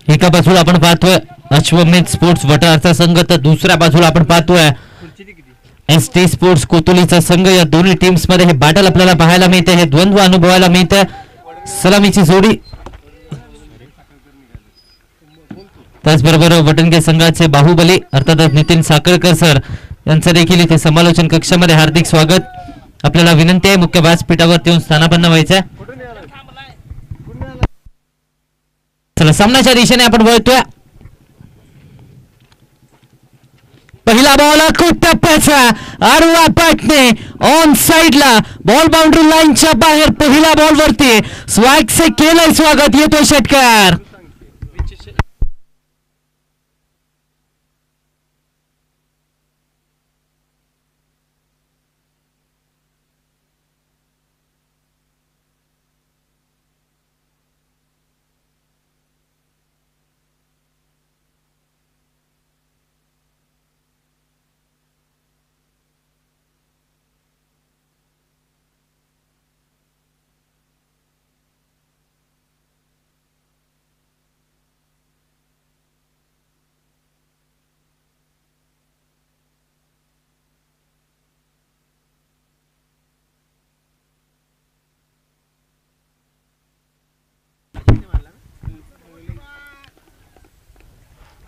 एका बाजूला आपण पाहतोय अश्वमेध स्पोर्ट्स वटारचा संघ, तर दुसऱ्या बाजूला आपण पाहतोय एसटी स्पोर्ट्स कोतुलीचा संघ. या दोन्ही टीम्स मध्ये हे बॅटल आपल्याला पाहायला मिळते, हे द्वंद्व अनुभवायला मिळते. सलामीची जोडी, त्याचबरोबर वटणगे संघाचे बाहुबली अर्थातच नितीन साखळकर सर यांचं देखील इथे समालोचन कक्षामध्ये हार्दिक स्वागत. आपल्याला विनंती आहे मुख्य व्यासपीठावरती येऊन स्थानापन्न व्हायचं आहे. चला सामन्याच्या दिशेने आपण वळतोय. पहिला बॉल टप्प्याचा आडवा पाटणे ऑन साइडला, बॉल बाउंड्री लाईनच्या बाहेर. पहिला बॉल वरती स्वॅगचे केलंय स्वागत, येतोय षटकार.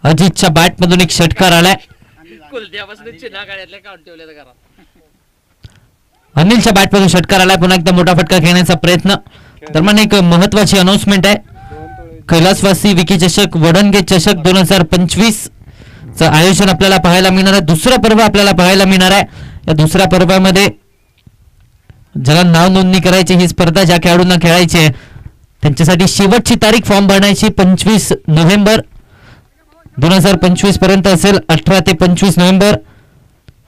अजितच्या बॅट मधून एक षटकार आलाय. अनिलच्या बॅट मधून षटकार आलाय. पुन्हा एकदा मोठा फटका घेण्याचा प्रयत्न. दरम्यान एक महत्वाची अनाउन्समेंट आहे. कैलासवासी विकी चषक वडणगे चषक 2025 चं आयोजन आपल्याला पाहायला मिळणार आहे. दुसरं पर्व आपल्याला पाहायला मिळणार आहे. या दुसऱ्या पर्वामध्ये ज्याला नाव नोंदणी करायची, ही स्पर्धा ज्या खेळाडूंना खेळायची आहे त्यांच्यासाठी शेवटची तारीख फॉर्म भरण्याची 25 नोव्हेंबर 2025 पर्यंत असेल. 18 ते 25 नोव्हेंबर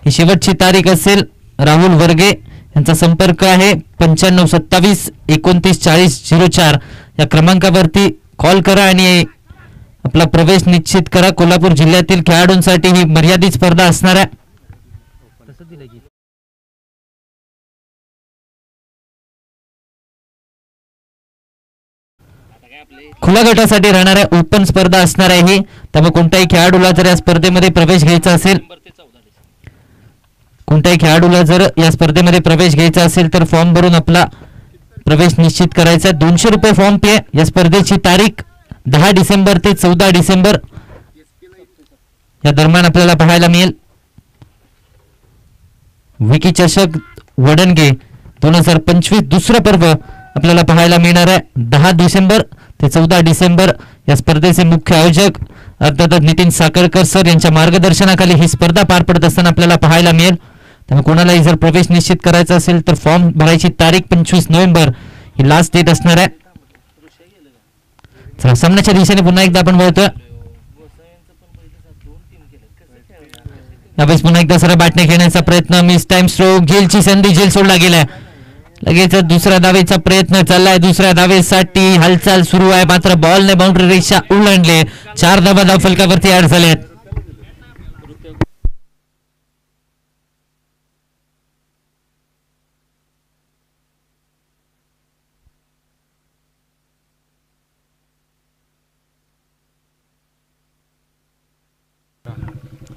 ही शेवटची तारीख असेल. राहुल वर्गे यांचा संपर्क आहे 9527 29 40 04 या क्रमांकावरती कॉल करा आणि आपला प्रवेश निश्चित करा. कोल्हापूर जिल्ह्यातील खेळाडूंसाठी ही मर्यादित स्पर्धा असणार आहे. खुल्या गटासाठी राहणाऱ्या ओपन स्पर्धा असणार आहे ही. त्यामुळे कोणत्याही खेळाडूला जर या स्पर्धेमध्ये प्रवेश घ्यायचा असेल, तर फॉर्म भरून आपला प्रवेश निश्चित करायचा. 200 रुपये फॉर्म पे. या स्पर्धेची तारीख 10 डिसेंबर ते 14 डिसेंबर या दरम्यान आपल्याला पाहायला मिळेल. विकी चषक वडणगे 2025 दुसरं पर्व आपल्याला पाहायला मिळणार आहे. 10 डिसेंबर ते 14 डिसेंबर या स्पर्धेचे मुख्य आयोजक अर्थातच नितीन साखळकर सर यांच्या मार्गदर्शनाखाली ही स्पर्धा पार पडत असताना आपल्याला पाहायला मिळेल. त्यामुळे कोणालाही जर प्रवेश निश्चित करायचा असेल तर फॉर्म भरायची तारीख 25 नोव्हेंबर ही लास्ट डेट असणार आहे. चला सामन्याच्या दिशेने पुन्हा एकदा आपण वळतोय. यावेळेस पुन्हा एकदा सरळ बॅटने घेण्याचा प्रयत्न. Miss time stroke. झेलची संधी, झेल सोडला गेलाय. लगेच दुसऱ्या धावेचा प्रयत्न चाललाय. दुसऱ्या धावेसाठी हालचाल सुरू आहे, मात्र बॉलने बाउंड्री रेषा ओलांडले. 4 धावा धाव फलकावरती ऍड झाल्यात.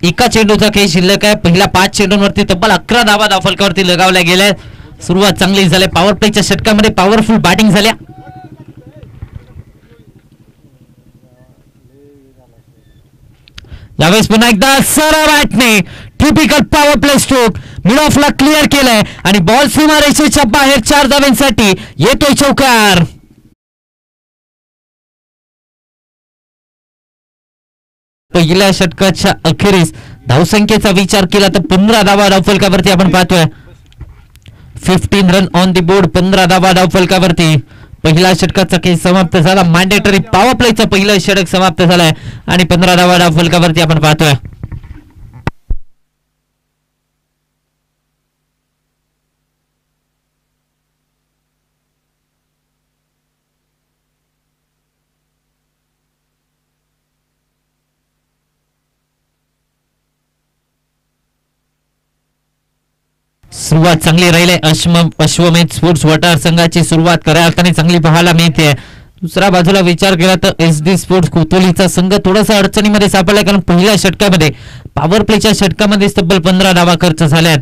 एका चेंडूचा खेळ शिल्लक आहे. पहिल्या 5 चेंडूंवरती तब्बल 11 धावा धाव फलकावरती लगावल्या गेल्या. सुरुवात चांगली झाली. पॉवर प्लेच्या षटकामध्ये पॉवरफुल बॅटिंग झाल्या. यावेळेस पुन्हा एकदा सरळ बॅटने typical power play stroke mid ऑफला क्लिअर केलाय आणि बॉल सीमारेषेच्या बाहेर 4 धावांसाठी येतोय चौकार. पहिल्या षटकाच्या अखेरीस धावसंख्येचा विचार केला तर 15 धावा धाव फलकावरती आपण पाहतोय. 15 रन ऑन दी बोर्ड. 15 धावा धाव फलकावरती. पहिला षटकाचा खेळ समाप्त झाला. मॅन्डेटरी पॉवर प्लेचं पहिलं षटक समाप्त झालंय आणि 15 धावा धाव फलकावरती आपण पाहतोय. सुरुवात चांगली राहिली. अश्वमेध स्पोर्ट्स वटार संघाची सुरुवात खऱ्या अर्थाने चांगली पाहायला मिळते. दुसऱ्या बाजूला विचार केला तर SD स्पोर्ट्स कोतोलीचा संघ थोडासा अडचणीमध्ये सापडला, कारण पहिल्या षटकामध्ये पॉवर प्लेच्या षटकामध्ये तब्बल 15 धावा खर्च झाल्यात.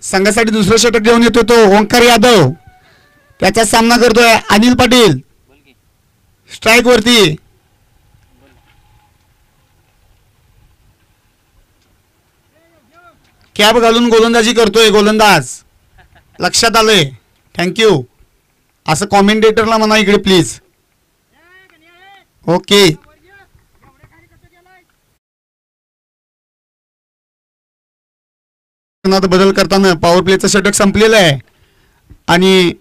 संघासाठी दुसरं षटक घेऊन येतो तो ओंकार यादव. त्याचा सामना करतोय अनिल पाटील. स्ट्राईक वरती कॅप घालून गोलंदाजी करतोय गोलंदाज. लक्षात आलंय. थँक्यू. असं कॉमेंटेटरला म्हणा इकडे प्लीज. ओके. बदल करताना पॉवर प्लेचं षटक संपलेलं आहे आणि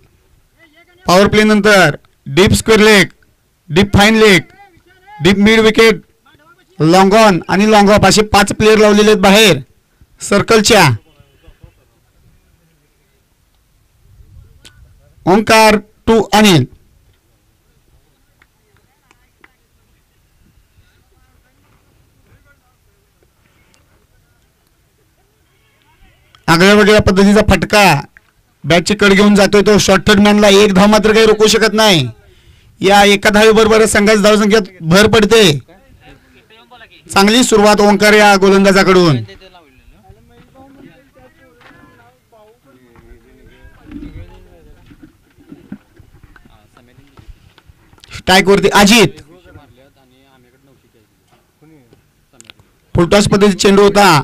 पॉवर प्ले नंतर deep square leg, deep fine leg, deep mid wicket, long on आणि लॉंग ऑफ असे 5 प्लेयर लावलेले आहेत बाहेर सर्कलच्या. ओंकार टू अनिल. आगळ्या वेगळ्या पद्धतीचा फटका बॅटची कड घेऊन जातोय तो. शॉर्ट मॅनला एक धाव मात्र काही रोखू शकत नाही. या एका धावेबरोबर संघाची धावसंख्येत भर पडते. चांगली सुरुवात ओंकार या गोलंदाजाकडून. स्ट्राईक वरती अजित. फुलटॉस पद्धतीचा चेंडू होता.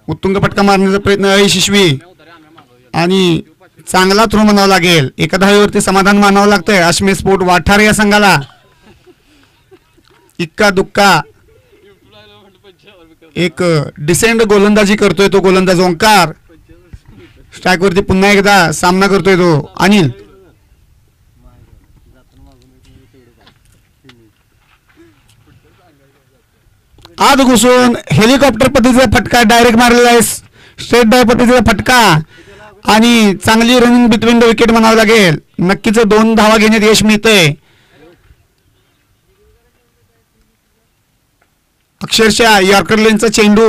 उत्तुंग फटका मारण्याचा प्रयत्न अयशस्वी आणि चांगला थ्रो म्हणावा लागेल. एका धावेवरती समाधान मानावं लागतंय अश्वमेध स्पोर्ट वाठार या संघाला. इक्का दुक्का एक डिसेंट गोलंदाजी करतोय तो गोलंदाज ओंकार. स्ट्राईक वरती पुन्हा एकदा सामना करतोय तो अनिल. आत घुसून हेलिकॉप्टर पद्धतीचा फटका डायरेक्ट मारलेला आहे. स्ट्रेट डाय पद्धतीचा फटका आणि चांगली रनिंग बिटवीन द विकेट म्हणावं लागेल. नक्कीच 2 धावा घेण्यात यश मिळतंय. अक्षरशः यॉर्कर लेनचा चेंडू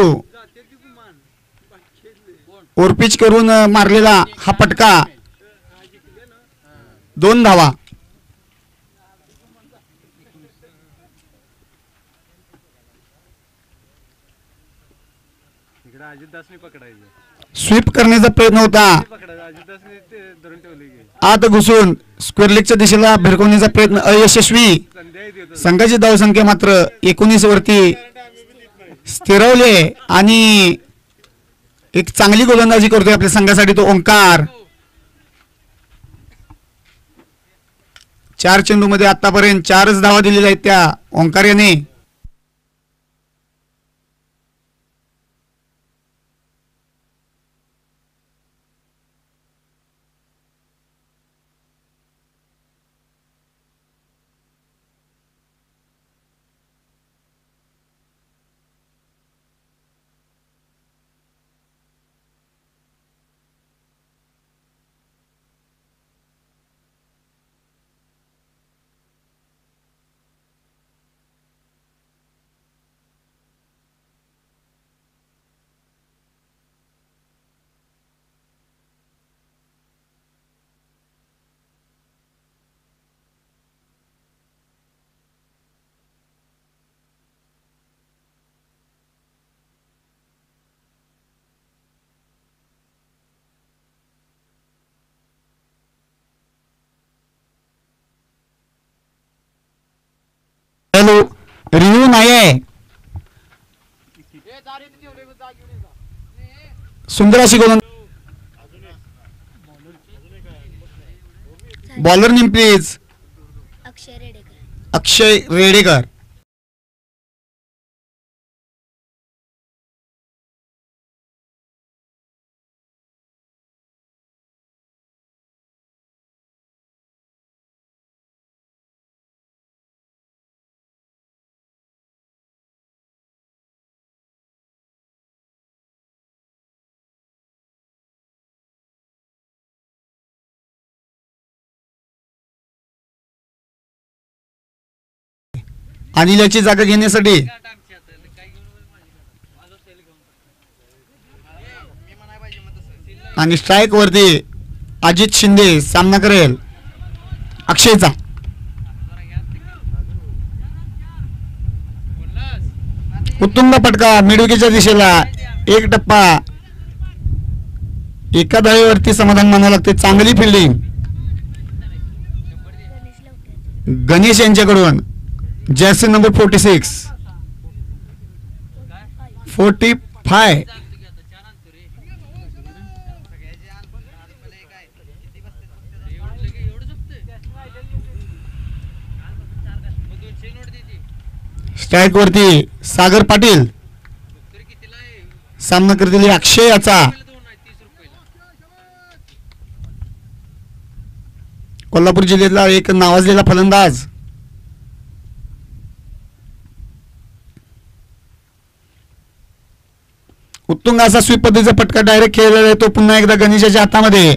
ओरपिच करून मारलेला हा फटका. 2 धावा. स्वीप करण्याचा प्रयत्न होता. आत घुसून स्क्वेअर लेगच्या दिशेला भिरकवण्याचा प्रयत्न अयशस्वी. संघाची धावसंख्या मात्र 19 वरती स्थिरवले आणि एक चांगली गोलंदाजी करतोय आपल्या संघासाठी तो ओंकार. 4 चेंडूमध्ये आतापर्यंत 4च धावा दिलेल्या आहेत त्या ओंकार याने. रिव्ह्यू नाही आहे. सुंदर अशी गोलंदाजी. Bowler name please. Akshay Redekar. अनिलाची जागा घेण्यासाठी. आणि स्ट्राईक वरती अजित शिंदे सामना करेल अक्षयचा. उत्तुंग फटका मिडविकेच्या दिशेला. एक टप्पा. एका धावेवरती समाधान मानावं लागते. चांगली फिल्डिंग गणेश यांच्याकडून. Jersey number 46 45. स्ट्राईक वरती सागर पाटील सामना करतील अक्षय याचा. कोल्हापूर जिल्ह्यातला एक नावाजलेला फलंदाज. उत्तुंग असा स्वीप पद्धतीचा फटका डायरेक्ट खेळलेला आहे तो पुन्हा एकदा गणेशाच्या हातामध्ये.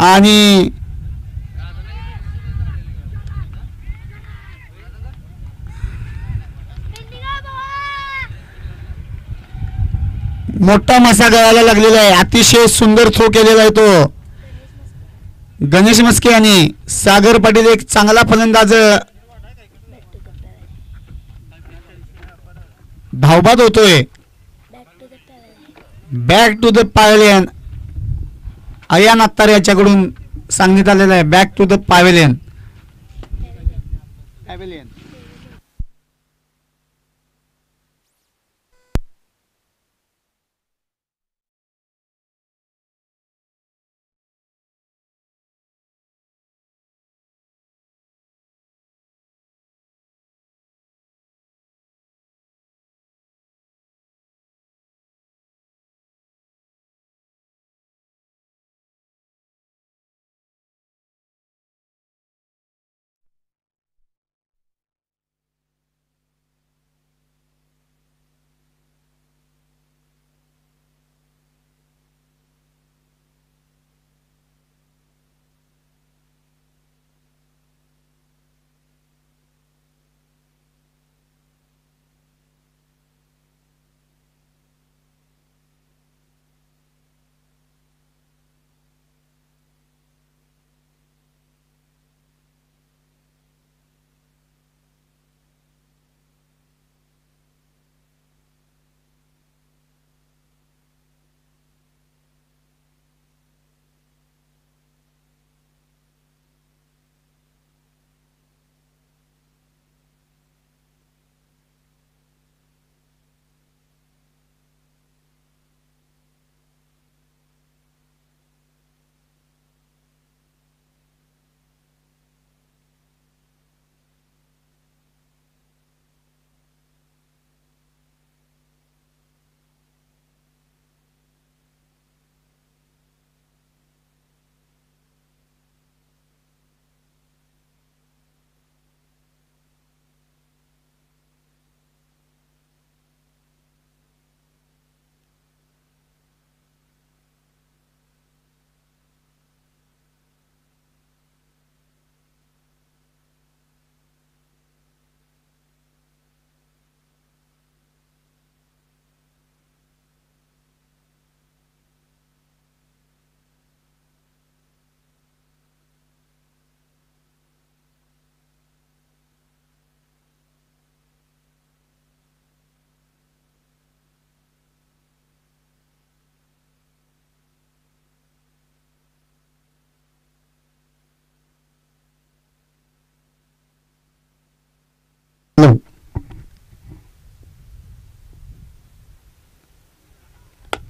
आणि मोठा मासा गळायला लागलेला आहे. अतिशय सुंदर थ्रो केलेला आहे तो गणेश मस्के. आणि सागर पाटील एक चांगला फलंदाज धावबाद होतोय. Back to the pavilion. Ayan Attar याच्याकडून सांगण्यात आलेलं आहे बॅक टू द पॅव्हेलियन.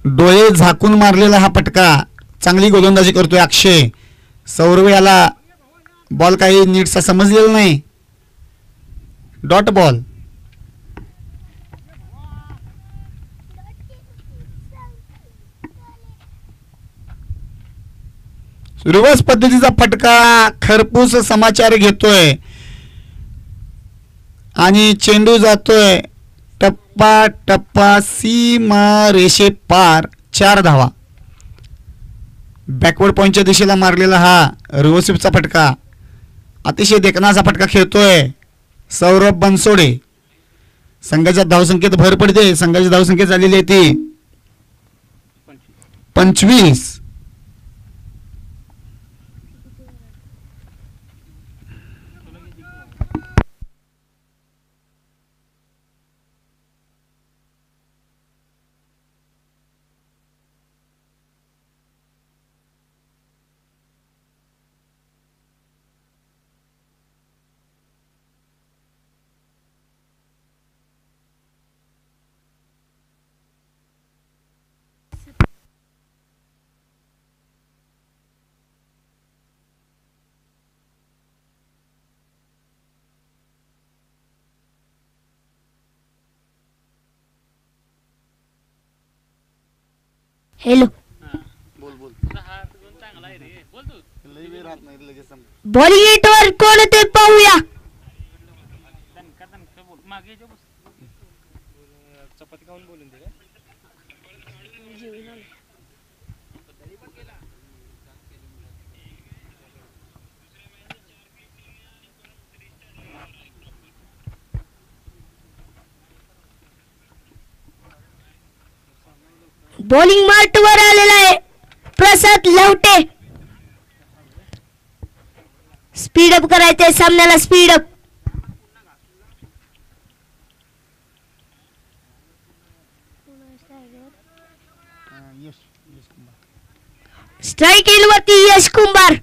डोळे झाकून मारलेला हा फटका. चांगली गोलंदाजी करतोय अक्षय. सौरव याला बॉल काही नीटसा समजलेला नाही. Dot ball. रिव्हर्स पद्धतीचा फटका खरपूस समाचार घेतोय आणि चेंडू जातोय टप्पा टप्पा सीमा रेषे पार. 4 धावा. बॅकवर्ड पॉइंटच्या दिशेला मारलेला हा रिव्हर्सिपचा फटका. अतिशय देखणा असा फटका खेळतोय सौरभ बनसोडे. संघाच्या धावसंख्येत भर पडते. संघाची धावसंख्या झालेली आहे ती 25. हॅलो बॉलिंग एटवर कोण ते पाहूया. बॉलिंग मार्टवर आलेला आहे प्रसाद लवटे. स्पीडअप करायचंय सामन्याला, स्पीडअप. स्ट्राइक इन वरती यश कुंभार.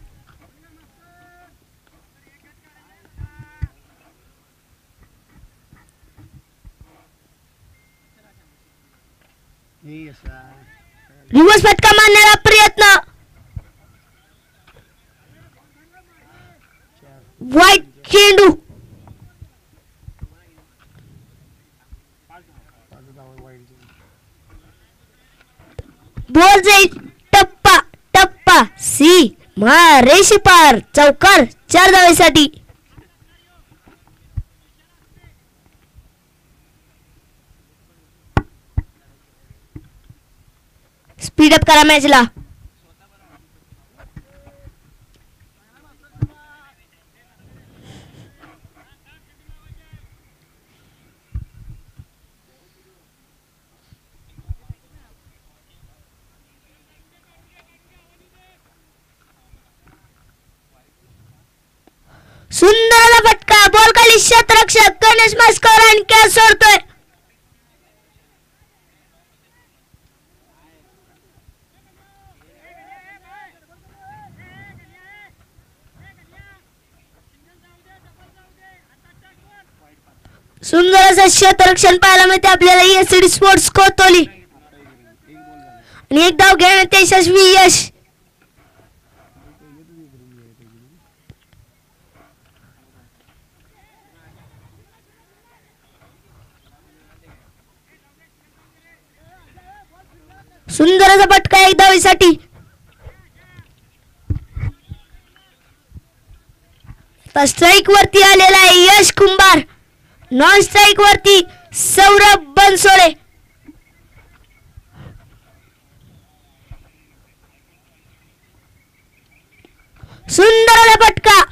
रिवर्स फटका मारण्याचा प्रयत्न. वाईट चेंडू. बॉल जाईल टप्पा टप्पा सी रेषे पार. चौकार 4 धावेसाठी. स्पीडअप करा मॅचला. सुंदर फटका. बॉल खाली क्षेत्ररक्षक गणेश मास्कर आणि कॅच सोडतोय. सुंदर असं क्षेत्ररक्षण पाहायला मिळते आपल्याला एसडी स्पोर्ट्स कोतोली. आणि एक धाव घेण्यात यशस्वी यश. सुंदर असा फटका 1 धावेसाठी. स्ट्राइक वरती आलेला आहे यश कुंभार. नॉन स्ट्राइक वरती सौरभ बनसोडे. सुंदर फटका.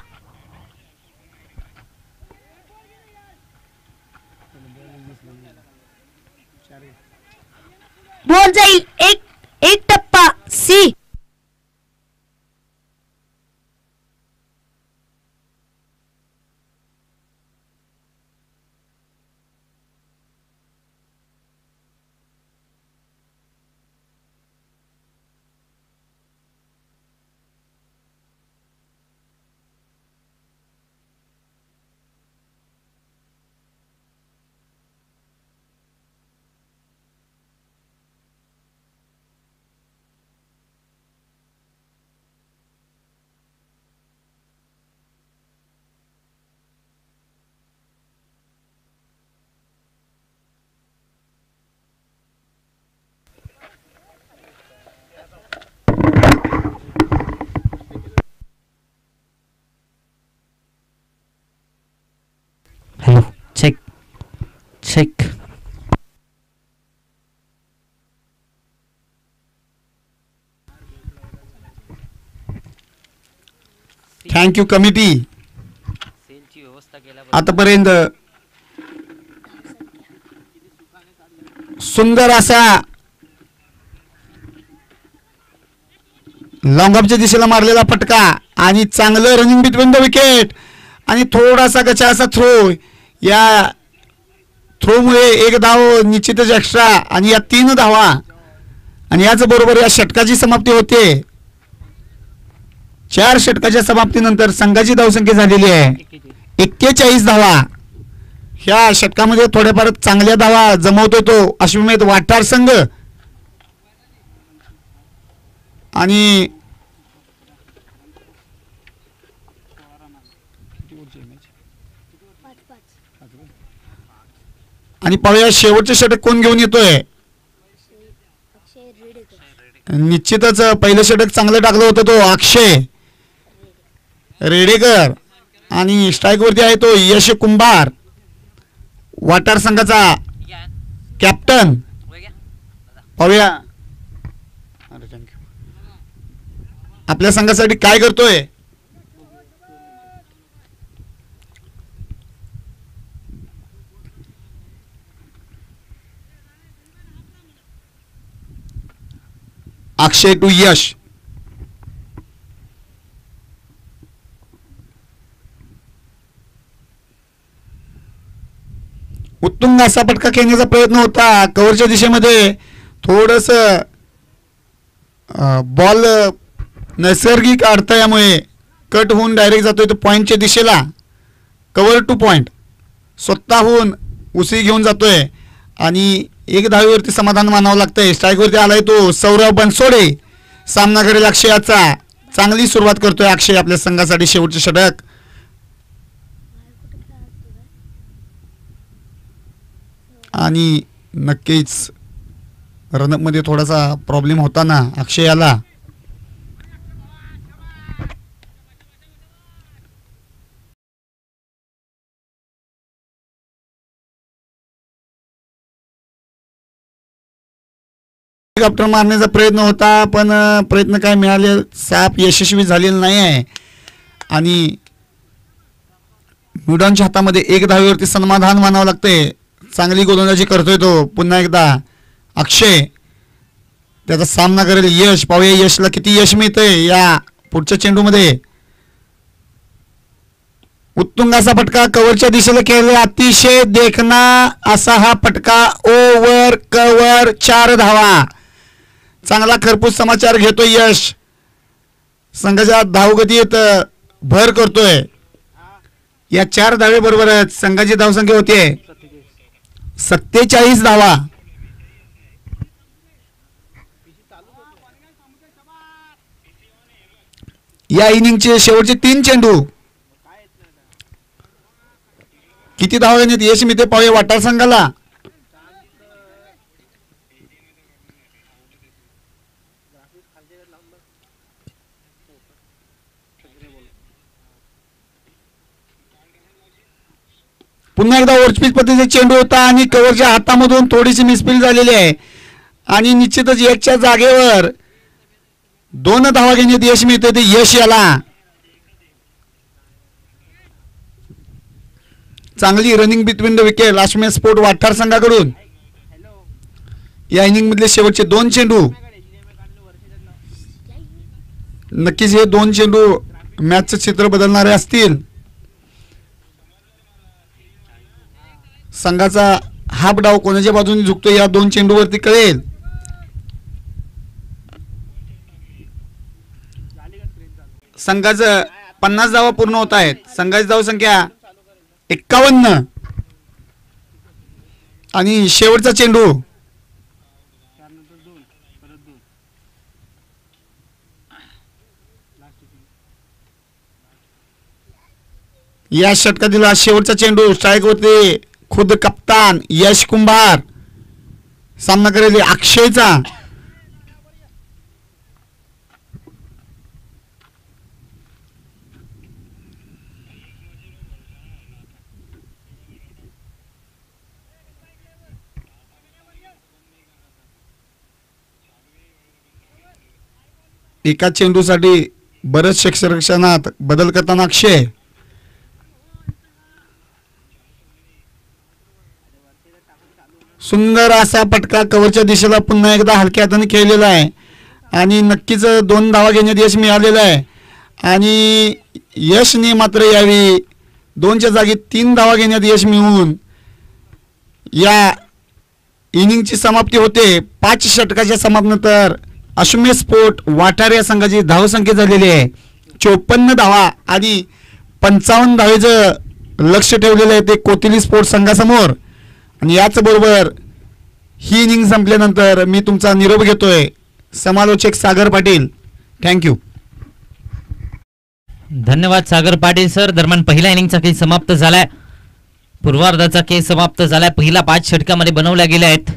बॉल जाईल एक टप्पा सी. check. Thank you committee. आतापर्यंत सुंदर असा लॉंग ऑफच्या दिशेला मारलेला फटका आणि चांगलं रनिंग बिटवीन द विकेट आणि थोडासा गचा असा थ्रो. या थ्रोमुळे एक धाव निश्चितच एक्स्ट्रा आणि या 3 धावा आणि याच बरोबर या षटकाची समाप्ती होते. 4 षटकाच्या समाप्तीनंतर संघाची धावसंख्या झालेली आहे 41 धावा. ह्या षटकामध्ये थोड्याफार चांगल्या धावा जमवतो तो अश्वमेध वाठार संघ आणि पाहूया शेवटचे षटक कोण घेऊन येतोय. निश्चितच पहिलं षटक चांगलं टाकलं होतं तो अक्षय रेडेकर आणि स्ट्राईक वरती आहे तो यश कुंभार वाटार संघाचा कॅप्टन. पाहूया आपल्या संघासाठी काय करतोय. अक्षय टू यश. उत्तुंग असा फटका खेळण्याचा प्रयत्न होता कव्हरच्या दिशेमध्ये. थोडस बॉल नैसर्गिक अडथळ्यामुळे कट होऊन डायरेक्ट जातोय तो पॉइंटच्या दिशेला. कव्हर टू पॉइंट स्वतःहून उसळी घेऊन जातोय आणि 1 धावेवरती समाधान मानावं लागतंय. स्ट्राईकवरती आलाय तो सौरव बनसोडे. सामना करेल अक्षयाचा. चांगली सुरुवात करतोय अक्षय आपल्या संघासाठी शेवटचे षटक. आणि नक्कीच रनअपमध्ये थोडासा प्रॉब्लेम होता ना अक्षयाला. हेलिकॉप्टर मारण्याचा प्रयत्न होता पण प्रयत्न काय मिळाले साप यशस्वी झालेला नाही आहे आणि म्युडानच्या हातामध्ये 1 धावेवरती समाधान मानावं लागतंय. चांगली गोलंदाजी करतोय तो पुन्हा एकदा अक्षय. त्याचा सामना करेल यश. पाहूया यशला किती यश मिळतंय या पुढच्या चेंडूमध्ये. उत्तुंग असा फटका कव्हरच्या दिशेला खेळला. अतिशय देखणा असा हा फटका. ओव्हर कव्हर 4 धावा. चांगला खरपूस समाचार घेतोय यश. संघाच्या धावगतीत भर करतोय. या 4 धावेबरोबरच संघाची धावसंख्या होते 47 धावा. या इनिंगचे शेवटचे 3 चेंडू किती धावा घेण्यात यश मिळते पाहूया वाटार संघाला. पुन्हा एकदा ओव्हरस्पीड पद्धतीचा चेंडू होता आणि कव्हरच्या हातामधून थोडीशी मिसफील झालेली आहे आणि निश्चितच 1च्या जागेवर 2 धावा घेण्यात यश मिळते ते यश याला. चांगली रनिंग बिटवीन द विकेट अश्वमेध स्पोर्ट वाठार संघाकडून. या इनिंग मधले शेवटचे 2 चेंडू नक्कीच हे 2 चेंडू मॅचचं चित्र बदलणारे असतील. संघाचा हाफ डाव कोणाच्या बाजूने झुकतो या 2 चेंडूवरती कळेल. संघाचं 50 धावा पूर्ण होत आहेत. संघाची धावसंख्या 51 आणि शेवटचा चेंडू या षटकातील शेवटचा चेंडू. स्ट्राईक वरती खुद कप्तान यश कुंभार. सामना करेल अक्षयचा. एका चेंडूसाठी बरेच क्षेत्ररक्षणात बदल करताना अक्षय. सुंदर असा पटका कव्हरच्या दिशेला पुन्हा एकदा हलक्या हाताने खेळलेला आहे आणि नक्कीच 2 धावा घेण्यात यश मिळालेलं आहे. आणि यशने मात्र यावेळी 2च्या जागी 3 धावा घेण्यात यश मिळवून या इनिंगची समाप्ती होते. 5 षटकाच्या समाप्तीनंतर अश्वमेध स्पोर्ट वाटार या संघाची धावसंख्या झालेली आहे 54 धावा आणि 55 धावेचं लक्ष ठेवलेलं आहे ते कोथिली स्पोर्ट्स संघासमोर. आणि याचबरोबर ही इनिंग संपल्यानंतर मी तुमचा निरोप घेतोय. समालोचक सागर पाटील. थँक्यू. धन्यवाद सागर पाटील सर. दरम्यान पहिल्या इनिंगचा खेळ समाप्त झालाय. पूर्वार्धाचा खेळ समाप्त झालाय. पहिला 5 षटकामध्ये बनवल्या गेल्या आहेत.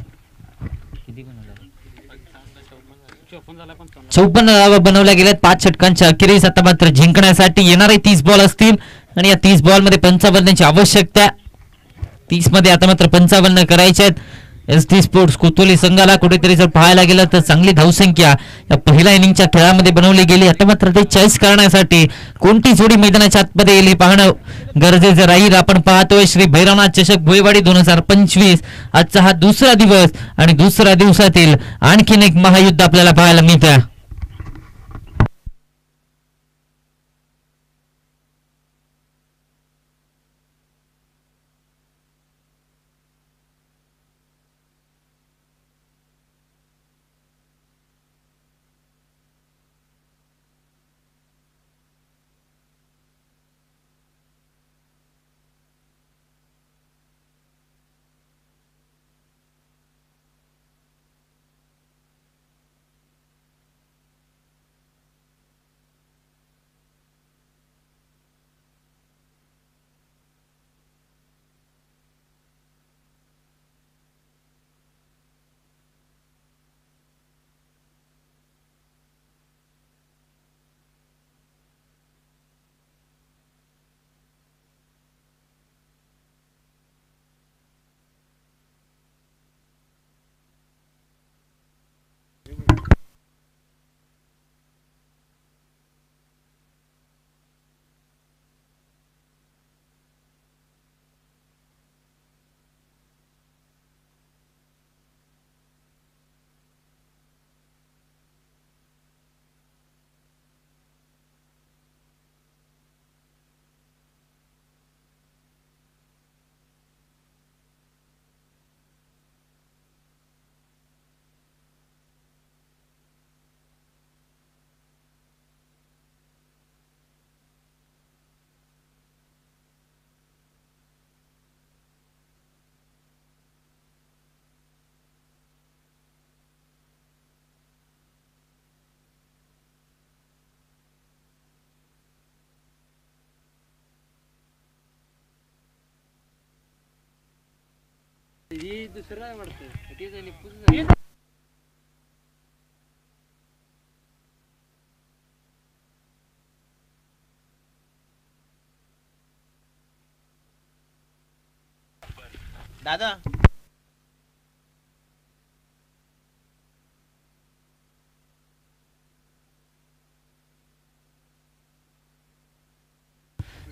54 धावा बनवल्या गेल्यात 5 षटकांच्या अखेरीस. आता मात्र जिंकण्यासाठी येणारे 30 बॉल असतील आणि या 30 बॉल मध्ये 55ची आवश्यकता. 30 मध्ये आता मात्र 55 करायचे आहेत. SD स्पोर्ट्स कोतोली संघाला कुठेतरी जर पाहायला गेलं तर चांगली धावसंख्या या पहिल्या इनिंगच्या खेळामध्ये बनवली गेली. आता मात्र ते चॉईस करण्यासाठी कोणती जोडी मैदानाच्या आतमध्ये येईल हे पाहणं गरजेचं राहील. आपण पाहतोय श्री भैरवनाथ चषक भोईवाडी 2025 आजचा हा दुसरा दिवस आणि दुसऱ्या दिवसातील आणखीन एक महायुद्ध आपल्याला पाहायला मिळतं. दादा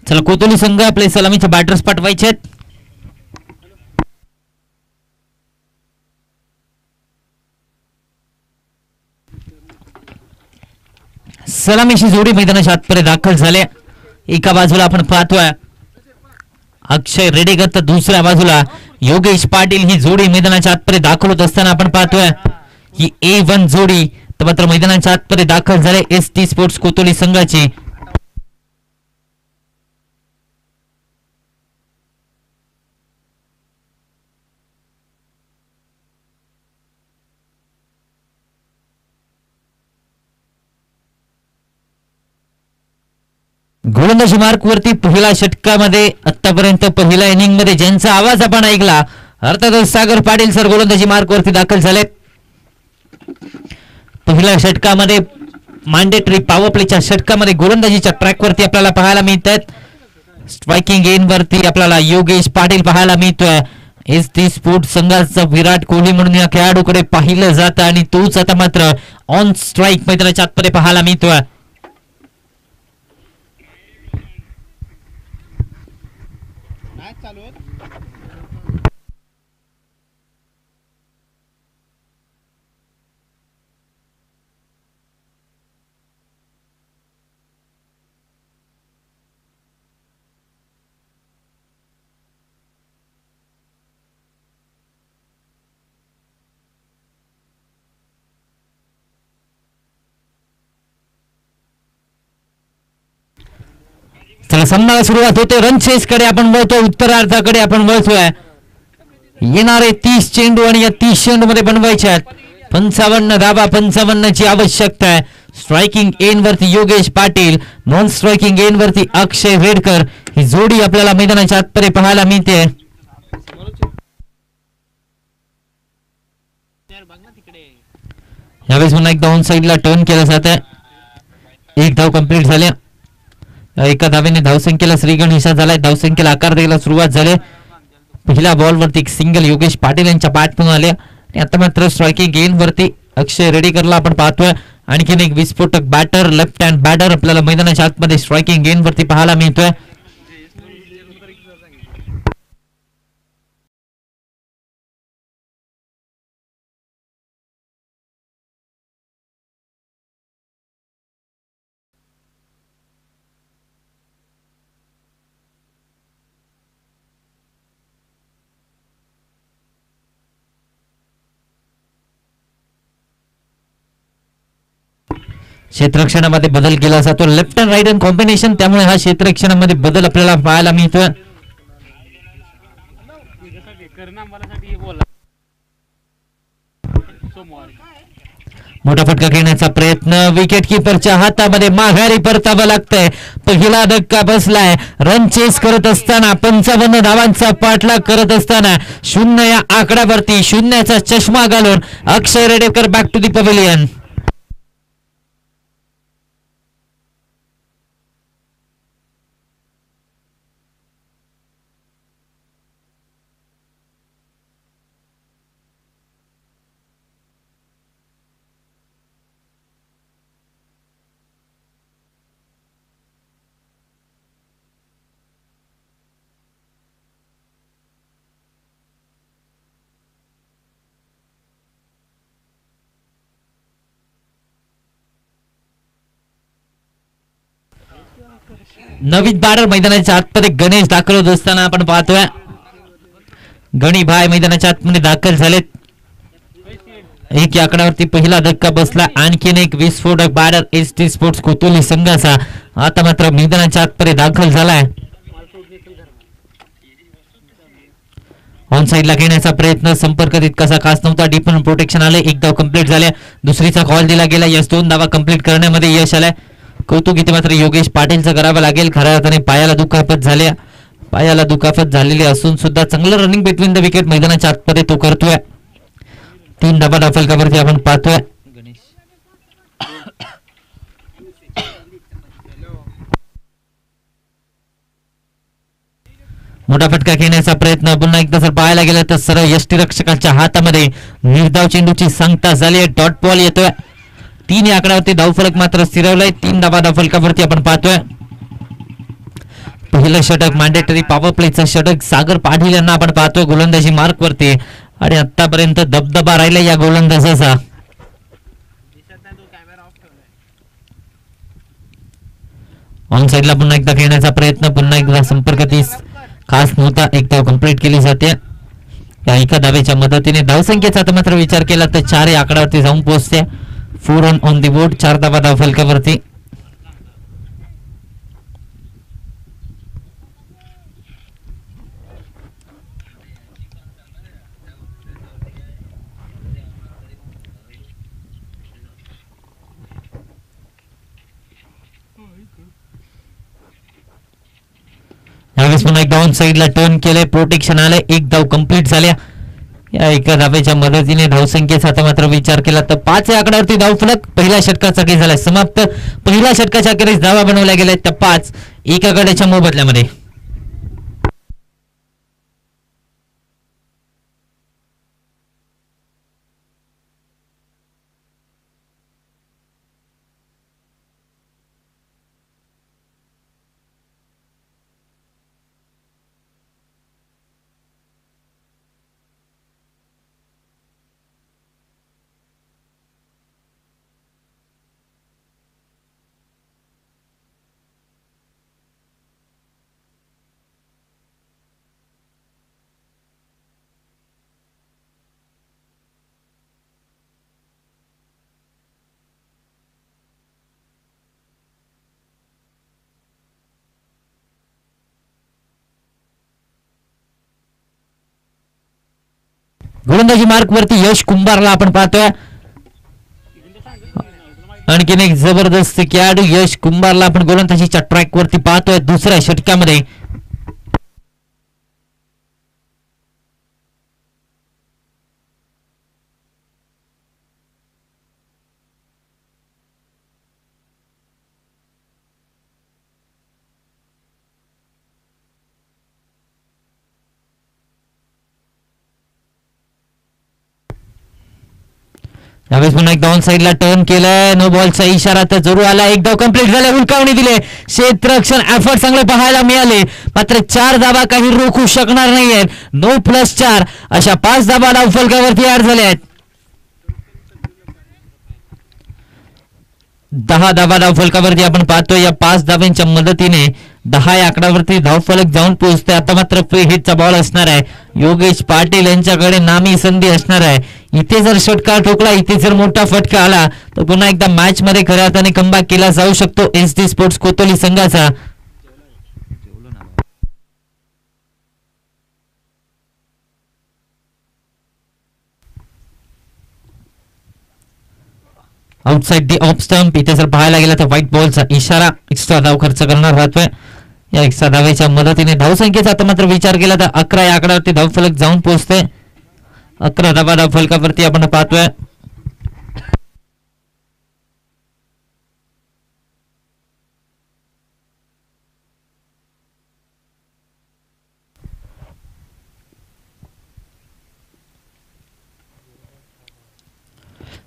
चला कोतोली संघ आपले सलामीचे बॅटर्स पाठवायचे आहेत. सलामीची जोडी मैदानाच्या आतपर्यंत दाखल झाल्या. एका बाजूला आपण पाहतोय अक्षय रेडेकर तर दुसऱ्या बाजूला योगेश पाटील ही जोडी मैदानाच्या आतपर्यंत दाखल होत असताना आपण पाहतोय ही A1 जोडी तर मात्र मैदानाच्या आतपर्यंत दाखल झाले SD स्पोर्ट्स कोतोली संघाची. गोलंदाजी मार्क वरती पहिल्या षटकामध्ये आतापर्यंत पहिल्या इनिंग मध्ये ज्यांचा आवाज आपण ऐकला अर्थातच सागर पाटील सर गोलंदाजी मार्क वरती दाखल झालेत. पहिल्या षटकामध्ये मॅन्डेटरी पॉवर प्लेच्या षटकामध्ये गोलंदाजीच्या ट्रॅक वरती आपल्याला पाहायला मिळत आहेत. स्ट्रायकिंग एंड वरती आपल्याला योगेश पाटील पाहायला मिळतोय. SD स्पोर्ट्स संघाचा विराट कोहली म्हणून या खेळाडूकडे पाहिलं जातं आणि तोच आता मात्र ऑन स्ट्राईक मैदानाच्या आतमध्ये पाहायला मिळतोय. चला सामनाला सुरुवात होते. रन चेस कडे आपण वळतो, उत्तरार्धाकडे आपण वळतोय. येणारे 30 चेंडू आणि या 30 चेंडू मध्ये बनवायचे आहेत 55 धावा. 55 ची आवश्यकता आहे. स्ट्रायकिंग एन वरती Yogesh Patil, non striking end वरती अक्षय रेडकर, ही जोडी आपल्याला मैदानाच्या आतमध्ये पाहायला मिळते. यावेळेस पुन्हा एकदा ऑन साइडला टर्न केलं जात आहे. एक धाव कंप्लीट झाल्या. एका धावेने धावसंख्येला श्रीगणेशा झालाय. धावसंख्येला आकार द्यायला सुरुवात झाली. पहिल्या बॉलवरती एक सिंगल योगेश पाटील यांच्या बॅटमधून आले आणि आता मात्र स्ट्रायकिंग गेन वरती अक्षय रेडेकरला आपण पाहतोय. आणखीन एक विस्फोटक बॅटर, लेफ्ट हँड बॅटर आपल्याला मैदानाच्या आतमध्ये स्ट्रायकिंग गेन वरती पाहायला मिळतोय. क्षेत्ररक्षणामध्ये बदल केला जातो. Left and right hand combination, त्यामुळे हा क्षेत्ररक्षणामध्ये बदल आपल्याला पाहायला मिळतोय. मोठा फटका खेळण्याचा प्रयत्न, विकेट किपरच्या हातामध्ये माघारी परतावं लागतंय. पहिला धक्का बसलाय. रन चेस करत असताना 55 धावांचा पाठलाग करत असताना 0 या आकड्यावरती शून्याचा चष्मा घालून Akshay Redekar back to the pavilion. नवीन बॅटर मैदानाच्या आतमध्ये गणेश दाखल होत असताना आपण पाहतोय. गणी भाई मैदानाच्या आतमध्ये दाखल झालेत. एक आकड्यावरती पहिला धक्का बसला. आणखीन एक विस्फोटक बॅटर एसटी स्पोर्ट्स कोतुली संघाचा आता मात्र मैदानाच्या आतमध्ये दाखल झालाय. ऑन साइडला घेण्याचा प्रयत्न, संपर्क तितकासा खास नव्हता. डीपन प्रोटेक्शन आले. एक धाव कंप्लीट झाले. दुसरीचा कॉल दिला गेला. यश 2 धावा कंप्लीट करण्यामध्ये यश आलाय. कौतुक इथे मात्र योगेश पाटीलचं करावं लागेल. खऱ्या अर्थाने पायाला दुखापत झालेली असून सुद्धा चांगलं रनिंग बिटवीन द विकेट मैदानाच्या आतमध्ये तो करतोय. 3 धावा डाफलकावरती आपण पाहतोय. मोठा फटका घेण्याचा प्रयत्न पुन्हा एकदा जर पाहायला गेलं तर सरळ यष्टीरक्षकांच्या हातामध्ये निर्धाव चेंडूची सांगता झाली आहे. डॉट बॉल येतोय. 3 या आकड्यावरती धावफलक मात्र स्थिरवलाय. 3 धावा धावफलकावरती आपण पाहतोय. पहिलं षटक मॅन्डेटरी पॉवर प्लेचं षटक सागर पाटील यांना आपण पाहतोय गोलंदाजी मार्क वरती आणि आतापर्यंत दबदबा राहिला या गोलंदाजाचा. ऑन साइडला पुन्हा एकदा खेळण्याचा प्रयत्न, पुन्हा एकदा संपर्क तीस खास नव्हता. एक धाव कंप्लीट केली जाते. या एका धावेच्या मदतीने धावसंख्येचा आता मात्र विचार केला तर 4 या आकड्यावरती जाऊन पोहोचते. 4 रन ऑन दी बोर्ड. 4 धावा धावफलकावरती. यावेळेस पुन्हा एक डाऊन साइडला टर्न केलंय. प्रोटेक्शन आलंय. एक धाव कंप्लीट झाल्या. या एका धावेच्या मदतीने धावसंख्येचा आता मात्र विचार केला तर 5 या आकड्यावरती धावफलक पहिल्या षटकाचा खेळ झालाय समाप्त. पहिल्या षटकाच्या अखेरीस धावा बनवल्या गेल्या त्या 5 एका गड्याच्या मोबदल्यामध्ये. गोलंदाजी मार्क वरती यश कुंभारला आपण पाहतोय. आणखीन एक जबरदस्त खेळाडू यश कुंभारला आपण गोलंदाजीच्या ट्रॅक वरती पाहतोय दुसऱ्या षटकामध्ये. यावेळेस पुन्हा एकदा ऑन साईडला टर्न केलाय. नो बॉलचा इशारा तर जरूर आला. एक धाव कंप्लीट झाला. उलकावणी दिले. क्षेत्ररक्षण एफर्ट चांगले पाहायला मिळाले. मात्र 4 धावा काही रोखू शकणार नाहीयेत. 9+4 अशा 5 धावा डाव फलकावरती ऍड झाल्या आहेत. 10 धावा डाव फलकावरती आपण पाहतोय. या 5 धावांच्या मदतीने 10 या आकड्यावरती धावफलक जाऊन पोहोचते. आता मात्र फ्री हिटचा बॉल असणार आहे. योगेश पाटील यांच्याकडे नामी संधी असणार आहे. इथे जर षटकार ठोकला, इथे जर मोठा फटका आला तर पुन्हा एकदा मॅच मध्ये खऱ्या अर्थाने कमबॅक केला जाऊ शकतो SD स्पोर्ट्स कोतोली संघाचा. Outside the off stump. इथे जर पाहायला गेला तर व्हाईट बॉलचा इशारा. एक्स्ट्रा धाव खर्च करणार राहतोय. या एक्स्ट्रा धावेच्या मदतीने धावसंख्येचा आता मात्र विचार केला तर 11 या आकड्यावरती धावफलक जाऊन पोहोचते. 11 धावा धाव फलकावरती आपण पाहतोय.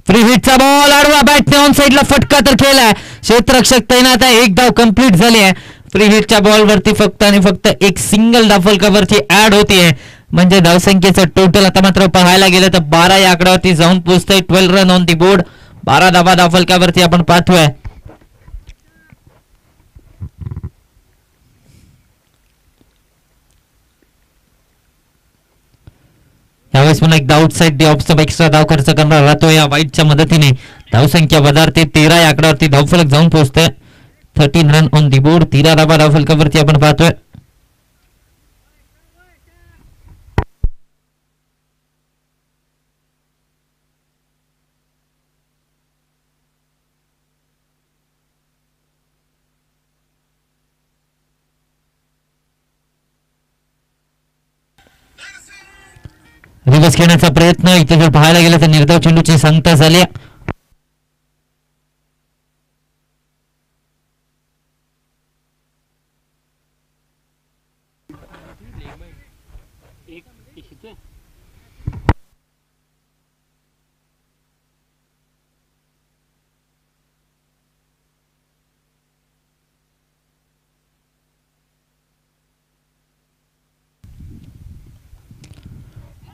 फ्री हिटचा बॉल आडवा बॅटने ऑन साईडला फटका तर केलाय. क्षेत्ररक्षक तैनात आहे. एक धाव कंप्लीट झाली आहे. फ्री हिटच्या बॉल वरती फक्त आणि फक्त एक सिंगल धाव फलकावरती ऍड होतीये. म्हणजे धावसंख्येचं टोटल आता मात्र पाहायला गेलं तर 12 या आकड्यावरती जाऊन पोहोचतोय. 12 रन ऑन दी बोर्ड. 12 धावा धाव फलकावरती आपण पाहतोय. यावेळेस पुन्हा एकदा outside the off stump extra धाव खर्च करणार राहतो. या वाईटच्या मदतीने धावसंख्या वधारते. 13 या आकड्यावरती धावफलक जाऊन पोहोचते. 13 रन ऑन दी बोर्ड. 13 धावा धाव फलकावरती आपण पाहतोय. रिव्हर्स खेळण्याचा प्रयत्न. इथे जर पाहायला गेलं तर निर्धाव चेंडूची सांगता झाली.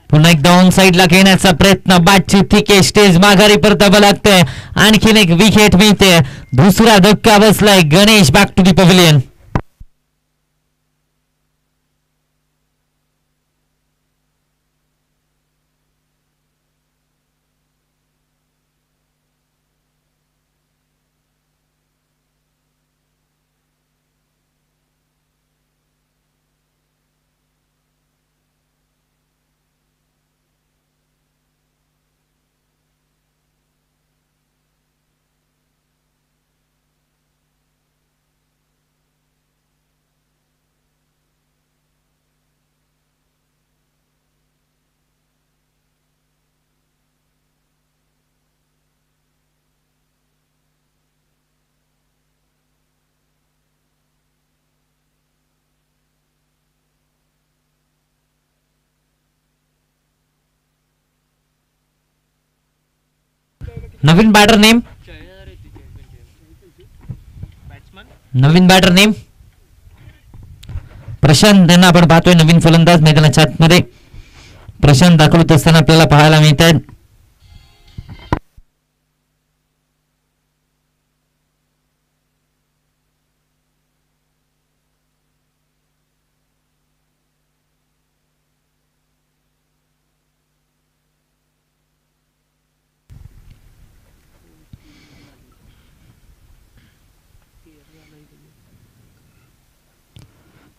पुन्हा एकदा ऑन साईडला खेळण्याचा प्रयत्न. बॅटची थिके स्टेज माघारी परतावं लागतंय. आणखीन एक विकेट मिळते. दुसरा धक्का बसलाय. Ganesh back to the pavilion. नवीन बॅटर नेम. नवीन बॅटर नेम प्रशांत यांना आपण पाहतोय. नवीन फलंदाज मैदानाच्या आतमध्ये प्रशांत दाखवत असताना आपल्याला पाहायला मिळत आहेत.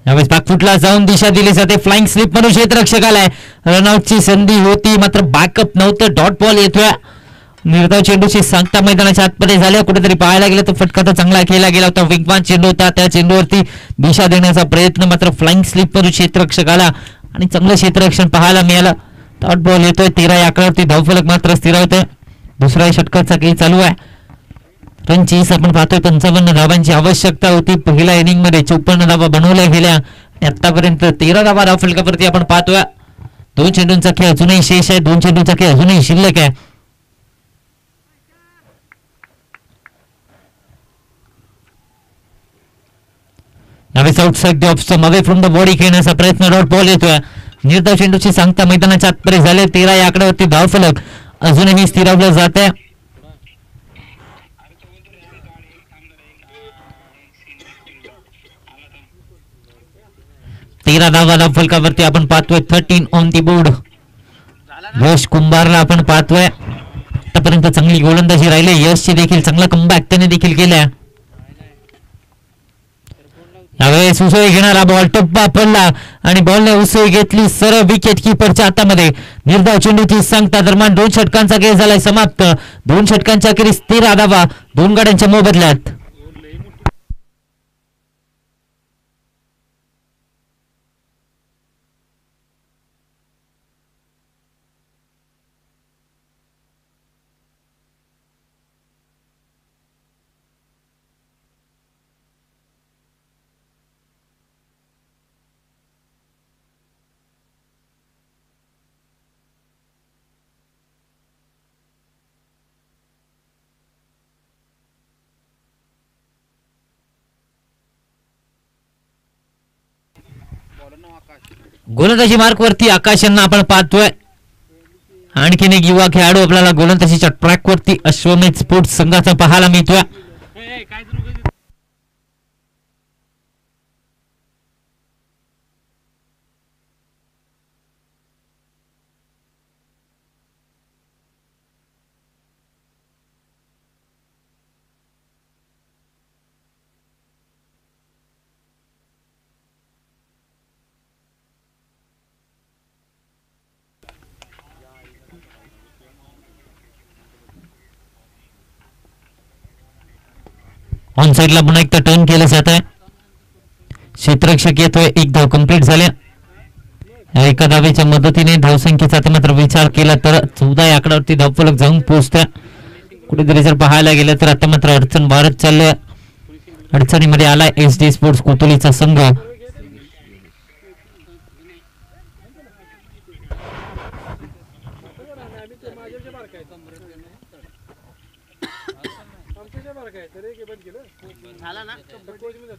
यावेळेस बॅकफुटला जाऊन दिशा दिली जाते. फ्लाइंग स्लिप म्हणून क्षेत्ररक्षकाला रनआउटची संधी होती, मात्र बॅकअप नव्हतं. डॉट बॉल येतोय. निर्धाव चेंडूची सांगता मैदानाच्या आतमध्ये झाल्या. कुठेतरी पाहायला गेलं तर फटका तर चांगला खेळला गेला होता. वेगवान चेंडू होता, त्या चेंडूवरती दिशा देण्याचा प्रयत्न, मात्र फ्लाइंग स्लिप म्हणून क्षेत्ररक्षकाला आणि चांगलं क्षेत्ररक्षण पाहायला मिळालं. डॉट बॉल येतोय. 13 या आकड्यावरती धावफलक मात्र स्थिरावतोय. दुसऱ्या षटकाचा खेळ चालू आहे. रन चेस आपण पाहतोय. 55 धावांची आवश्यकता होती. पहिल्या इनिंग मध्ये 54 धावा बनवल्या गेल्या आणि आतापर्यंत 13 धावा धावफलकावरती आपण पाहतोय. 2 चेंडूंचा खेळ अजूनही शेष आहे. 2 चेंडूंचा खेळ अजूनही शिल्लक आहे. यावेळेस outside the off stump away from the body खेळण्याचा प्रयत्न. डॉट बॉल येतोय. निर्धाव चेंडूची सांगता मैदानाच्या आतमध्ये झाले. 13 या आकड्यावरती धावफलक अजूनही स्थिरावलं जात आहे. 13 धावा धावफलकावरती आपण पाहतोय. 13 ऑन दी बोर्ड. यश कुंभारला आपण पाहतोय. आतापर्यंत चांगली गोलंदाजी राहिली. यशची देखील चांगला कमबॅक त्याने देखील केलाय. यावेळेस उसळी घेणारा बॉल टप्पा पडला आणि बॉलने उसळी घेतली सरळ विकेट किपरच्या हातामध्ये. निर्धाव चेंडूची सांगता दरम्यान 2 षटकांचा खेळ झालाय समाप्त. 2 षटकांच्या अखेरीस 13 धावा 2 गाड्यांच्या मोबदल्यात. गोलंदाजी मार्क वरती आकाश यांना आपण पाहतोय. आणखीन एक युवा खेळाडू आपल्याला गोलंदाजीच्या ट्रॅक वरती अश्वमेध स्पोर्ट्स संघाचा पाहायला मिळतोय. ऑन साइडला पुन्हा एकदा टर्न केलं जात आहे. क्षेत्ररक्षक येतोय. 1 धाव कंप्लीट झाल्या. एका धावेच्या मदतीने धावसंख्येचा मात्र विचार केला तर 14 या आकड्यावरती धावफलक जाऊन पोहोचतोय. कुठेतरी जर पाहायला गेलं तर आता मात्र अडचण वाढत चालल्या. अडचणीमध्ये आलाय SD स्पोर्ट्स कोतोलीचा संघ.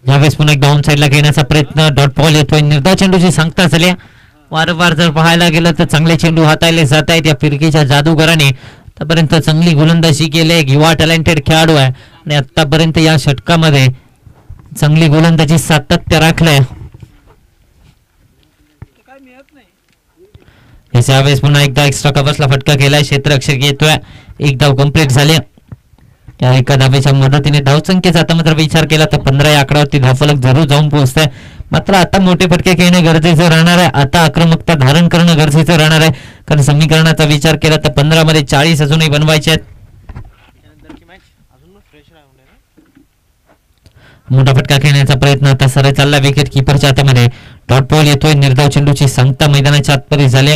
यावेळेस पुन्हा एकदा ऑन साइडला घेण्याचा प्रयत्न. डॉट बॉल येतोय. निर्धाव चेंडूची सांगता झाल्या. वारंवार जर पाहायला गेलं तर चांगले चेंडू हाताळले जात आहेत. या फिरकीच्या जादूगाराने आतापर्यंत चांगली गोलंदाजी केली आहे. युवा टॅलेंटेड खेळाडू आहे आणि आतापर्यंत या षटकामध्ये चांगली गोलंदाजी सातत्य राखलंय. यावेळेस पुन्हा एकदा एक्स्ट्रा कव्हर्सला फटका केलाय. क्षेत्ररक्षक येतोय. 1 धाव कंप्लीट झाले. या एका धावेच्या मदतीने धावसंख्येचा आता मात्र विचार केला तर 15 या आकड्यावरती धावफलक जरूर जाऊन पोहोचतंय. मात्र आता मोठे फटके खेळणे गरजेचं राहणार आहे. आता आक्रमकता धारण करणं गरजेचं राहणार आहे. कारण समीकरणाचा विचार केला तर 15 मध्ये 40 अजूनही बनवायचे आहेत. मोठा फटका खेळण्याचा प्रयत्न आता सरळ चालला विकेट किपरच्या हातामध्ये. डॉट बॉल येतोय. निर्धाव चेंडूची सांगता मैदानाच्या आतमध्ये झाली.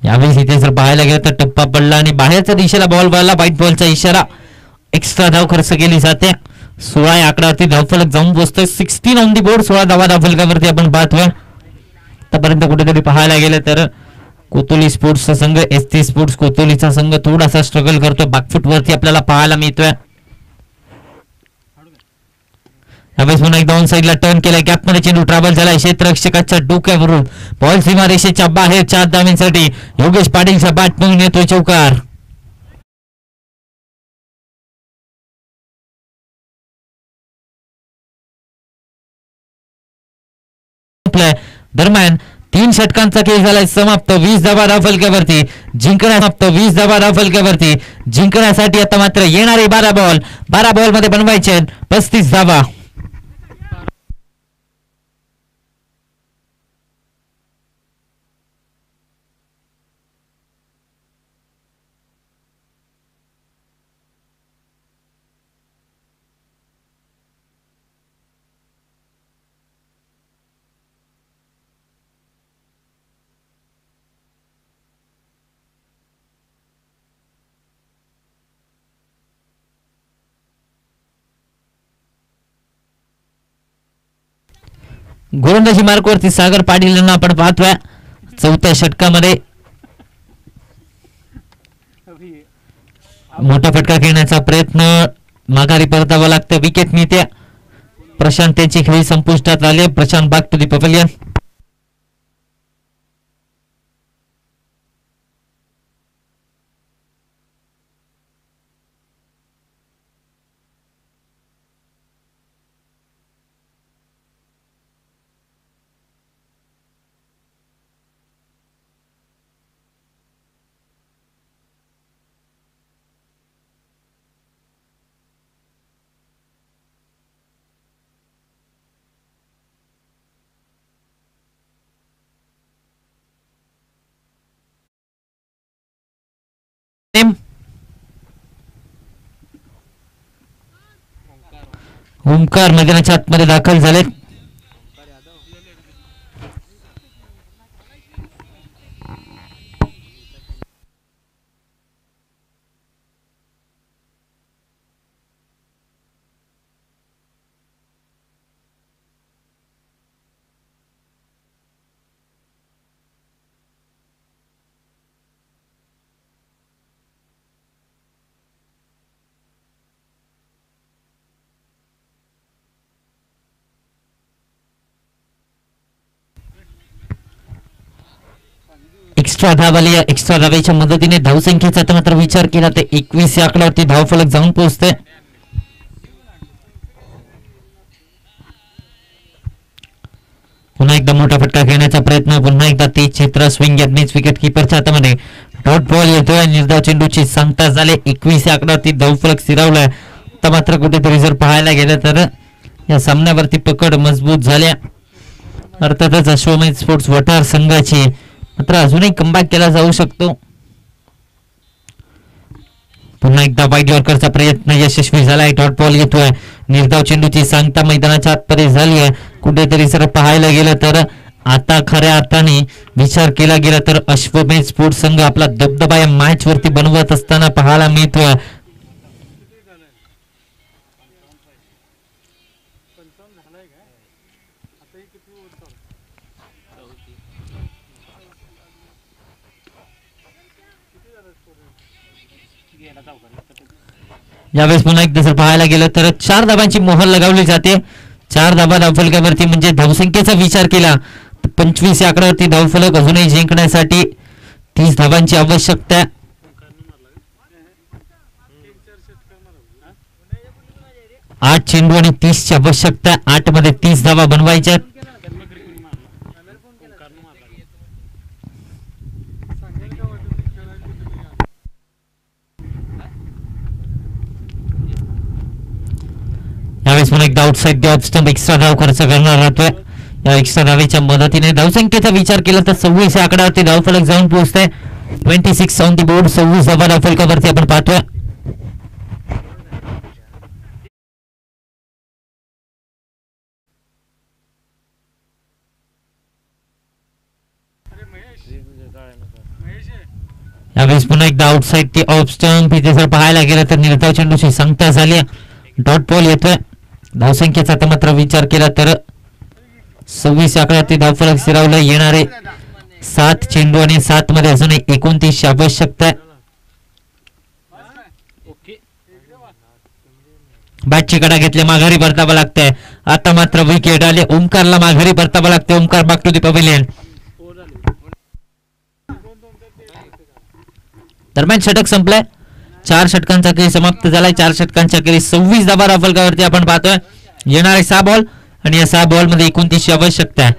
यावेळी इथे जर पाहायला गेलं तर टप्पा पडला आणि बाहेरच्या दिशेला बॉल वळला. व्हाईट बॉलचा इशारा. एक्स्ट्रा धाव खर्च केली जाते. 16 या आकड्यावरती धावफलक जाऊन पोहोचतोय. 16 ऑन दी बोर्ड. 16 धावा धावफलकावरती आपण पाहतोय. आतापर्यंत कुठेतरी पाहायला गेलं तर कोतोली स्पोर्ट्सचा संघ SD स्पोर्ट्स कोतोलीचा संघ थोडासा स्ट्रगल करतोय. बॅकफुट वरती आपल्याला पाहायला मिळतोय. यावेळेस पुन्हा एकदा ऑन साइडला टर्न केलाय. गॅप मध्ये चेंडू ट्रॅव्हल झालाय. क्षेत्ररक्षकाच्या डोक्यावरून बॉल सीमा रेषेच्या बाहेर 4 धावांसाठी योगेश पाटीलच्या बॅट म्हणून येतोय चौकार. संपलाय. दरम्यान 3 षटकांचा खेळ झालाय समाप्त. 20 धावा धाव फलकावरती जिंकण्यात 20 धावा धाव फलकावरती जिंकण्यासाठी आता मात्र येणारे 12 बॉल मध्ये बनवायचे 35 धावा. गोलंदाजी मार्कवरती सागर पाटील यांना आपण पाहतोय. 4थ्या षटकामध्ये मोठा फटका खेळण्याचा प्रयत्न माघारी परतावा लागतं. विकेट नेत्या प्रशांत त्यांची खेळी संपुष्टात आले. Prashant back to the pavilion. Omkar मैदानाच्या आतमध्ये दाखल झालेत. एक्स्ट्रा धाव आली. एक्स्ट्रा धावेच्या मदतीने धावसंख्येचा आता मात्र विचार केला तर 21 या आकड्यावरती धावफलक जाऊन पोहोचते. पुन्हा एकदा मोठा फटका खेळण्याचा प्रयत्न. पुन्हा एकदा ते क्षेत्र स्विंग मीच विकेट किपरच्या हातामध्ये डॉट बॉल येतोय. निर्धाव चेंडूची सांगता झाले. 21 या आकड्यावरती धावफलक स्थिरावलाय. आता मात्र कुठेतरी जर पाहायला गेलं तर या सामन्यावरती पकड मजबूत झाल्या. अर्थातच अश्वमेध स्पोर्ट्स वठार संघाची मात्र अजूनही कमबॅक केला जाऊ शकतो. पुन्हा एकदा वाईट यॉर्करचा प्रयत्न यशस्वी झालाय. डॉट बॉल येतोय. निर्धाव चेंडूची सांगता मैदानाच्या आतमध्ये झाली आहे. कुठेतरी जर पाहायला गेलं तर आता खऱ्या अर्थाने विचार केला गेला तर अश्वमेध स्पोर्ट्स संघ आपला दबदबा या मॅच वरती बनवत असताना पाहायला मिळतोय. यावेळेस पुन्हा एकदा जर पाहायला गेलं तर 4 धावांची मोहर लगावली जाते. 4 धावा धावफलकावरती म्हणजे धावसंख्येचा विचार केला 25 या आकड्यावरती धावफलक अजूनही जिंकण्यासाठी 30 धावांची आवश्यकता. 8 चेंडू आणि 30 ची आवश्यकता. 8 मध्ये 30 धावा बनवायच्या. यावेळेस पुन्हा एकदा outside the off stump extra धाव खर्च करणार राहतोय. या एक्स्ट्रा धावेच्या मदतीने धावसंख्येचा विचार केला तर 26 या आकड्यावरती धावफलक जाऊन पोहोचतोय. 26 ऑन दी बोर्ड. 26 धावा धावफलकावरती आपण पाहतोय. यावेळेस पुन्हा एकदा आउटसाइड द ऑफ स्टंप इथे जर पाहायला गेलं तर निर्धाव चेंडूची सांगता झाली. डॉट बॉल येतोय. धावसंख्येचा आता मात्र विचार केला तर 26 आकड्यावरती धावफलक स्थिरावला. येणारे 7 चेंडू आणि 7 मध्ये अजूनही 29 ची आवश्यकता आहे. बॅटची कडा घेतले. माघारी परतावा लागतंय. आता मात्र विकेट आले. ओमकारला माघारी परतावा लागते. Omkar back to the pavilion. दरम्यान षटक संपलाय. 4 षटकांचा खेळ समाप्त झालाय. 4 षटकांच्या खेळी 26 धावा धावफलकावरती आपण पाहतोय. येणारे 6 बॉल आणि या 6 बॉल मध्ये 29 ची आवश्यकता आहे.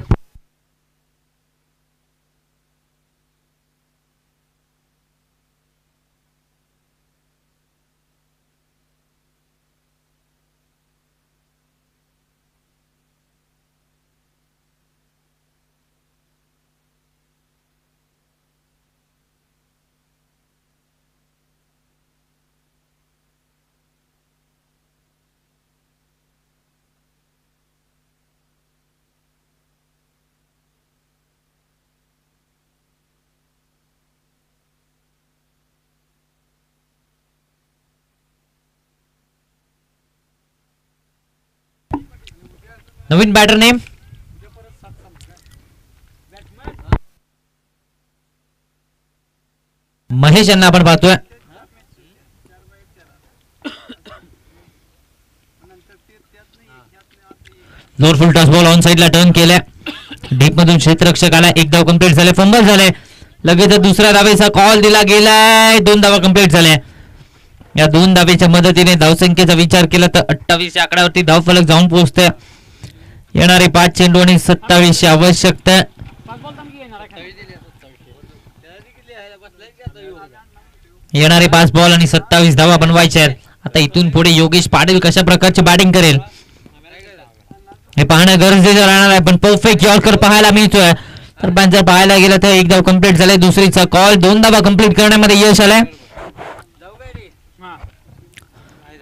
नवीन बॅटर नेम महेश यांना आपण पाहतोय. जोर फुल टॉस बॉल ऑन साइडला टर्न केलाय. डीप मधून क्षेत्ररक्षक आला. एक धाव कंप्लीट झाले. फंबल झाले. लगेच दुसऱ्या धावेचा कॉल दिला गेलाय. 2 धावा कंप्लीट झाल्या. या 2 धावेच्या मदतीने धावसंख्येचा विचार केला तर 28 आकड्यावरती धावफलक जाऊन पोहोचतोय. येणारे 5 चेंडू आणि 27 आवश्यकता. येणारे 5 बॉल आणि 27 धावा बनवायच्या आहेत. आता इथून पुढे योगेश पाटील कशा प्रकारची बॅटिंग करेल हे पाहणं गरजेचं राहणार आहे. पण परफेक्ट यॉर्कर पाहायला मिळतोय. तर जर पाहायला गेलं तर 1 धाव कंप्लीट झाले. दुसरीचा कॉल. 2 धावा कंप्लीट करण्यामध्ये यश आलंय.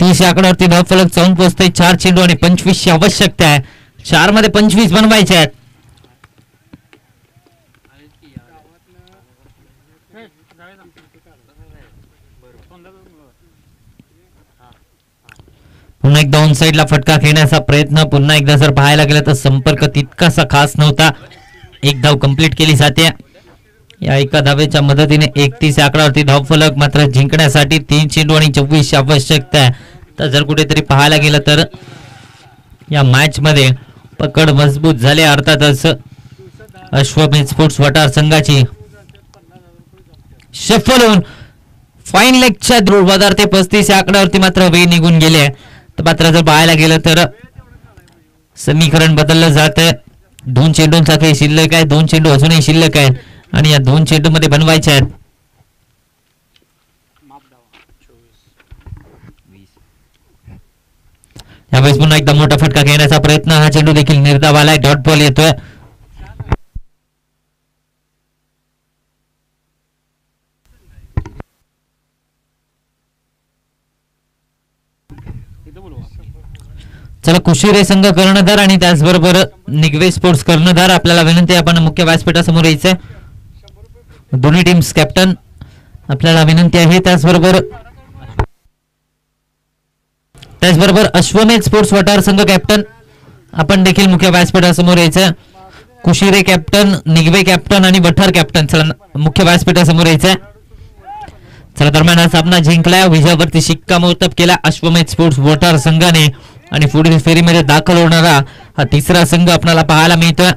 30 आकड्यावरती धावफलक जाऊन पोहोचते. 4 चेंडू आणि 25 आवश्यकता आहे. 4 मध्ये 25 बनवायचे आहेत. पुन्हा एकदा ऑन साइडला फटका खेळण्याचा प्रयत्न. पुन्हा एकदा जर पाहायला गेलं तर संपर्क तितकासा खास नव्हता. 1 धाव कंप्लीट केली जाते. या एका धावेच्या मदतीने 31 आकड्यावरती धावफलक मात्र जिंकण्यासाठी 3 चेंडू आणि 24 आवश्यकता आहे. तर जर कुठेतरी पाहायला गेलं तर या मॅच मध्ये पकड मजबूत झाले. अर्थातच अश्वमेध स्पोर्ट्स वटार संघाची शफल होऊन फाईन लेगच्या बरोबर ते 35 आकड्यावरती मात्र वेळ निघून गेले. तर मात्र जर पाहायला गेलं तर समीकरण बदललं जात आहे. 2 चेंडूंचा काही शिल्लक आहे. 2 चेंडू अजूनही शिल्लक आहेत आणि या 2 चेंडू मध्ये बनवायचे आहेत. यावेळेस पुन्हा एकदा मोठा फटका घेण्याचा प्रयत्न. हा चेंडू देखील निर्धाव आलाय. डॉट बॉल येतोय. चला कुशिरे संघ कर्णधार आणि त्याचबरोबर निगवे स्पोर्ट्स कर्णधार आपल्याला विनंती आहे आपण मुख्य व्यासपीठासमोर यायचंय. दोन्ही टीम्स कॅप्टन आपल्याला विनंती आहे. त्याचबरोबर अश्वमेध स्पोर्ट्स वटार संघ कॅप्टन आपण देखील मुख्य व्यासपीठासमोर यायचं. कुशिरे कॅप्टन, निगवे कॅप्टन आणि वठार कॅप्टन चला मुख्य व्यासपीठासमोर यायचंय. चला दरम्यान हा सामना जिंकलाय. विजयावरती शिक्कामोर्तब केला अश्वमेध स्पोर्ट्स वटार संघाने आणि पुढील फेरीमध्ये दाखल होणारा हा 3रा संघ आपल्याला पाहायला मिळतोय.